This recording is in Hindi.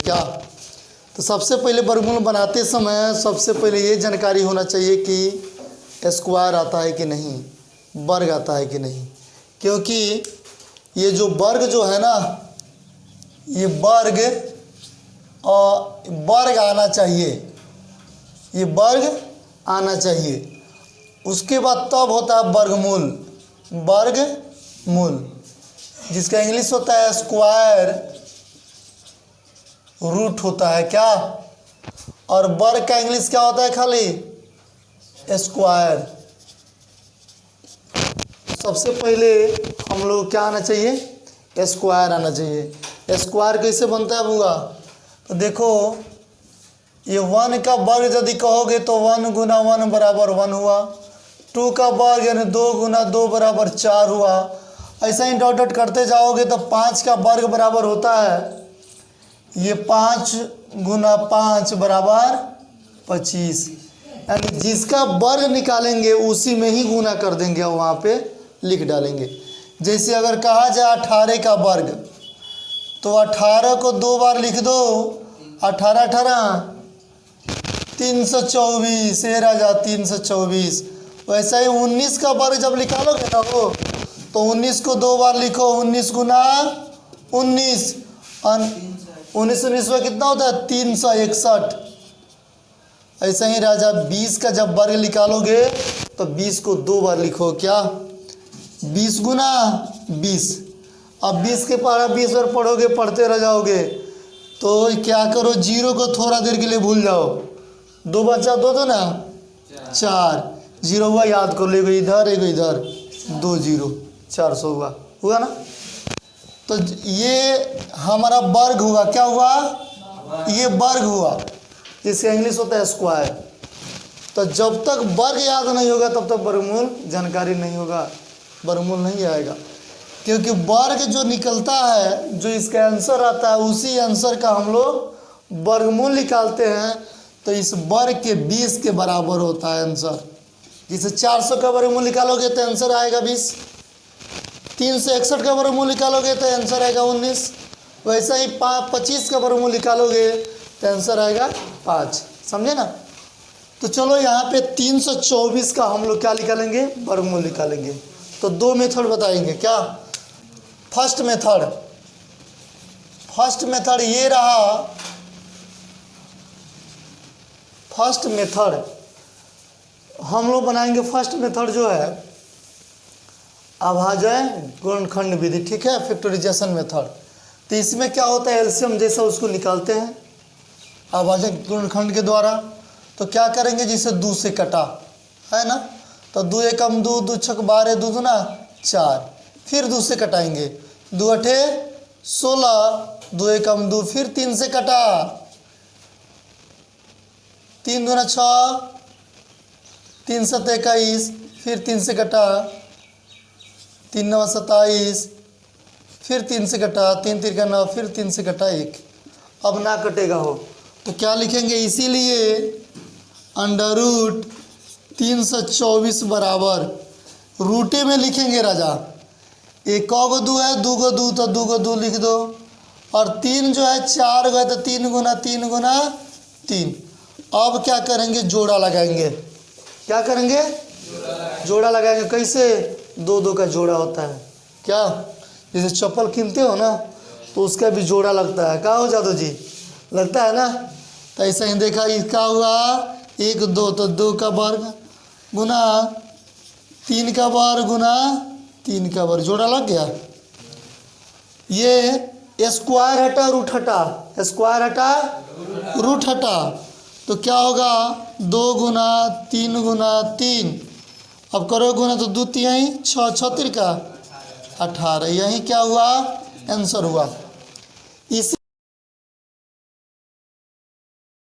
क्या? तो सबसे पहले वर्गमूल बनाते समय सबसे पहले ये जानकारी होना चाहिए कि स्क्वायर आता है कि नहीं, वर्ग आता है कि नहीं। क्योंकि ये जो वर्ग जो है ना, ये वर्ग आना चाहिए, ये वर्ग आना चाहिए। उसके बाद तब होता है वर्गमूल, वर्गमूल जिसका इंग्लिश होता है स्क्वायर रूट होता है क्या? और वर्ग का इंग्लिश क्या होता है? खाली स्क्वायर। सबसे पहले हम लोग क्या आना चाहिए? स्क्वायर आना चाहिए। स्क्वायर कैसे बनता है बुआ? तो देखो, ये 1 का वर्ग यदि कहोगे तो 1 गुना 1 बराबर 1 हुआ। 2 का वर्ग यानी 2 गुना 2 बराबर 4 हुआ। ऐसा ही डॉट डॉट करते जाओगे तो 5 का वर्ग बराबर होता है, ये 5 गुना 5 बराबर 25। यानी जिसका वर्ग निकालेंगे उसी में ही गुना कर देंगे और वहाँ पे लिख डालेंगे। जैसे अगर कहा जाए 18 का वर्ग, तो 18 को 2 बार लिख दो, 18 18 324, ये राजा 324। वैसा ही 19 का वर्ग जब निकालोगे ना हो, तो 19 को 2 बार लिखो, 19 गुना 19, 19 में कितना होता है? 361। ऐसा ही राजा 20 का जब वर्ग निकालोगे तो 20 को 2 बार लिखो, क्या? 20 गुना 20। अब 20 के पारा 20 बार पढ़ोगे, पढ़ते रह जाओगे। तो क्या करो, जीरो को थोड़ा देर के लिए भूल जाओ, 2 बचा 2 तो ना 4, जीरो हुआ याद कर लो, इधर एक इधर, 2 0, 400 हुआ ना। तो ये हमारा वर्ग हुआ, क्या हुआ? ये वर्ग हुआ, जिसका इंग्लिश होता है स्क्वायर। तो जब तक वर्ग याद नहीं होगा तब तक वर्गमूल जानकारी नहीं होगा, वर्गमूल नहीं आएगा। क्योंकि वर्ग जो निकलता है, जो इसका आंसर आता है, उसी आंसर का हम लोग वर्गमूल निकालते हैं। तो इस वर्ग के 20 के बराबर होता है आंसर। जिसे 400 का वर्गमूल निकालोगे तो आंसर आएगा 20, 361 का वर्गमूल निकालोगे तो आंसर आएगा 19। वैसा ही 25 का वर्गमूल निकालोगे तो आंसर आएगा 5। समझे ना? तो चलो यहाँ पे 324 का हम लोग क्या निकालेंगे? वर्गमूल निकालेंगे। तो 2 मेथड बताएंगे, क्या? फर्स्ट मेथड ये रहा। फर्स्ट मेथड हम लोग बनाएंगे। फर्स्ट मेथड जो है अभाज्य गुणनखंड विधि, ठीक है, फैक्टराइजेशन मेथड। तो इसमें क्या होता है? एलसीएम जैसा उसको निकालते हैं अभाज्य गुणनखंड के द्वारा। तो क्या करेंगे? जिसे 2 से कटा है ना, तो 2 एकम 2, 2 छक 12, 2 दूना 4, फिर 2 से कटाएंगे, 2 अठे 16, 2 एकम 2, फिर 3 से कटा, 3 दूना 6, 3 7 21, फिर 3 से कटा, 3 9 27, फिर 3 से कटा, 3 3 9, फिर 3 से कटा 1। अब ना कटेगा हो तो क्या लिखेंगे? इसीलिए अंडर रूट 324 बराबर रूटे में लिखेंगे राजा। एक गो 2 है, 2 गो 2, तो 2 गो 2 लिख दो। और 3 जो है 4 गए तो 3 गुना 3 गुना 3। अब क्या करेंगे? जोड़ा लगाएंगे। क्या करेंगे? जोड़ा लगाएंगे। कैसे? 2 2 का जोड़ा होता है, क्या? जैसे चप्पल कीनते हो ना, तो उसका भी जोड़ा लगता है। क्या हो जादव जी? लगता है ना। तो ऐसा ही देखा, इसका हुआ 1 2, तो 2 का वर्ग गुना 3 का वर्ग गुना 3 का वर्ग, जोड़ा लग गया। ये स्क्वायर हटा रूट हटा, स्क्वायर हटा रूट हटा, तो क्या होगा? 2 गुना 3 गुना 3। अब करो गुना तो 2 3 6 6 का 18। यही क्या हुआ? आंसर हुआ। इसी